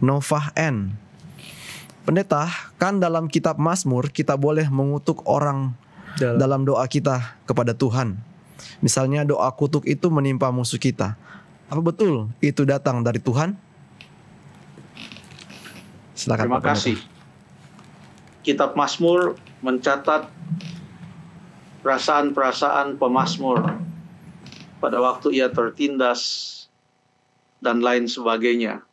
Novah N. Pendeta, kan dalam kitab Mazmur kita boleh mengutuk orang dalam doa kita kepada Tuhan. Misalnya doa kutuk itu menimpa musuh kita. Apa betul itu datang dari Tuhan? Silakan. Terima kasih. Kitab Mazmur mencatat perasaan-perasaan pemazmur pada waktu ia tertindas dan lain sebagainya.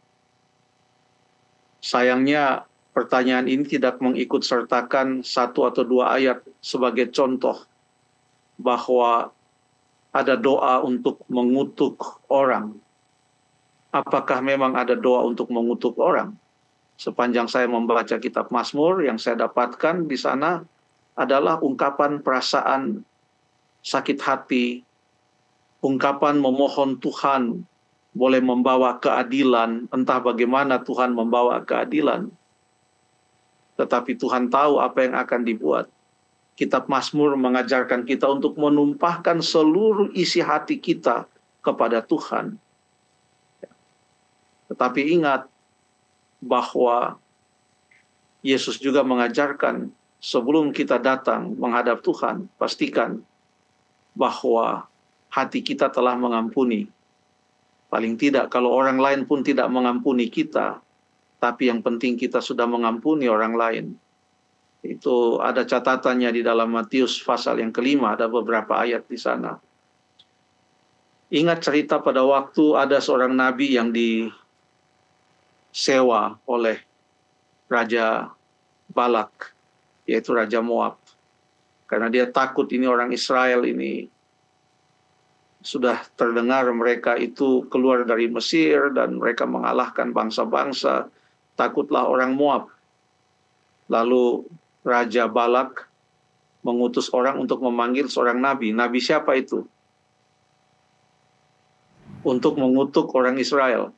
Sayangnya pertanyaan ini tidak mengikut sertakan satu atau dua ayat sebagai contoh bahwa ada doa untuk mengutuk orang. Apakah memang ada doa untuk mengutuk orang? Sepanjang saya membaca kitab Mazmur, yang saya dapatkan di sana adalah ungkapan perasaan sakit hati, ungkapan memohon Tuhan boleh membawa keadilan, entah bagaimana Tuhan membawa keadilan. Tetapi Tuhan tahu apa yang akan dibuat. Kitab Mazmur mengajarkan kita untuk menumpahkan seluruh isi hati kita kepada Tuhan. Tetapi ingat bahwa Yesus juga mengajarkan sebelum kita datang menghadap Tuhan, pastikan bahwa hati kita telah mengampuni. Paling tidak kalau orang lain pun tidak mengampuni kita, tapi yang penting kita sudah mengampuni orang lain. Itu ada catatannya di dalam Matius pasal yang kelima, ada beberapa ayat di sana. Ingat cerita pada waktu ada seorang nabi yang disewa oleh Raja Balak, yaitu Raja Moab. Karena dia takut ini orang Israel ini sudah terdengar mereka itu keluar dari Mesir dan mereka mengalahkan bangsa-bangsa. Takutlah orang Moab. Lalu Raja Balak mengutus orang untuk memanggil seorang nabi. Nabi siapa itu? Untuk mengutuk orang Israel.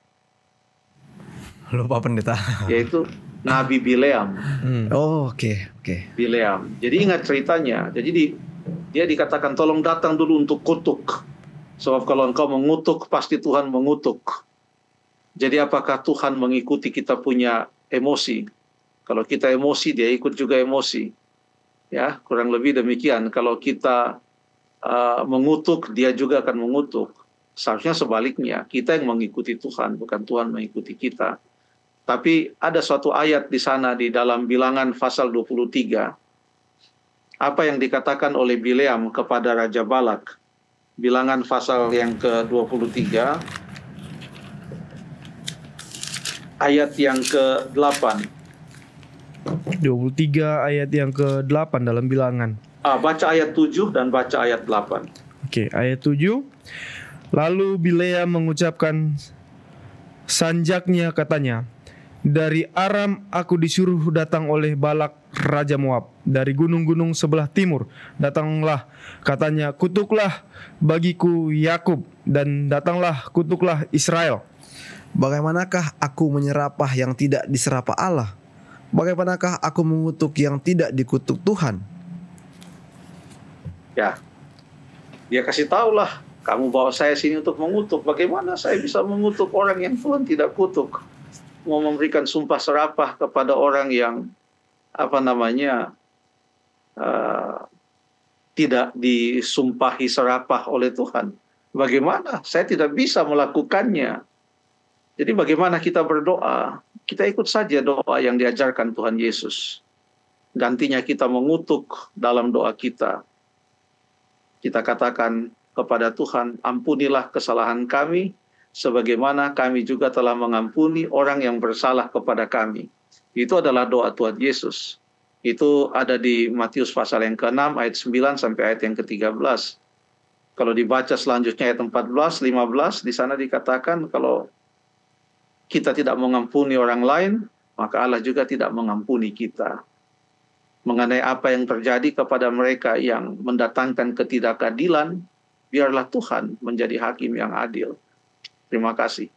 Lupa pendeta. Yaitu Nabi Bileam. Oh, oke. Bileam. Jadi ingat ceritanya. Jadi dia dikatakan tolong datang dulu untuk kutuk. Sebab kalau engkau mengutuk, pasti Tuhan mengutuk. Jadi apakah Tuhan mengikuti kita punya emosi? Kalau kita emosi, dia ikut juga emosi. Ya, kurang lebih demikian. Kalau kita mengutuk, dia juga akan mengutuk. Seharusnya sebaliknya, kita yang mengikuti Tuhan, bukan Tuhan mengikuti kita. Tapi ada suatu ayat di sana di dalam Bilangan pasal 23. Apa yang dikatakan oleh Bileam kepada Raja Balak? Bilangan pasal yang ke-23, ayat yang ke-8. 23 ayat yang ke-8 dalam Bilangan. Baca ayat 7 dan baca ayat 8. Oke, ayat 7. Lalu Bileam mengucapkan sanjaknya, katanya, dari Aram aku disuruh datang oleh Balak Raja Moab. Dari gunung-gunung sebelah timur datanglah, katanya, kutuklah bagiku Yakub dan datanglah kutuklah Israel. Bagaimanakah aku menyerapah yang tidak diserapah Allah? Bagaimanakah aku mengutuk yang tidak dikutuk Tuhan? Ya, dia kasih tahulah, kamu bawa saya sini untuk mengutuk. Bagaimana saya bisa mengutuk orang yang Tuhan tidak kutuk? Mau memberikan sumpah serapah kepada orang yang tidak disumpahi serapah oleh Tuhan. Bagaimana? Saya tidak bisa melakukannya. Jadi bagaimana kita berdoa? Kita ikut saja doa yang diajarkan Tuhan Yesus. Gantinya kita mengutuk dalam doa kita. Kita katakan kepada Tuhan, ampunilah kesalahan kami, sebagaimana kami juga telah mengampuni orang yang bersalah kepada kami. Itu adalah doa Tuhan Yesus. Itu ada di Matius pasal yang ke-6 ayat 9 sampai ayat yang ke-13. Kalau dibaca selanjutnya ayat 14, 15, di sana dikatakan kalau kita tidak mengampuni orang lain, maka Allah juga tidak mengampuni kita. Mengenai apa yang terjadi kepada mereka yang mendatangkan ketidakadilan, biarlah Tuhan menjadi hakim yang adil. Terima kasih.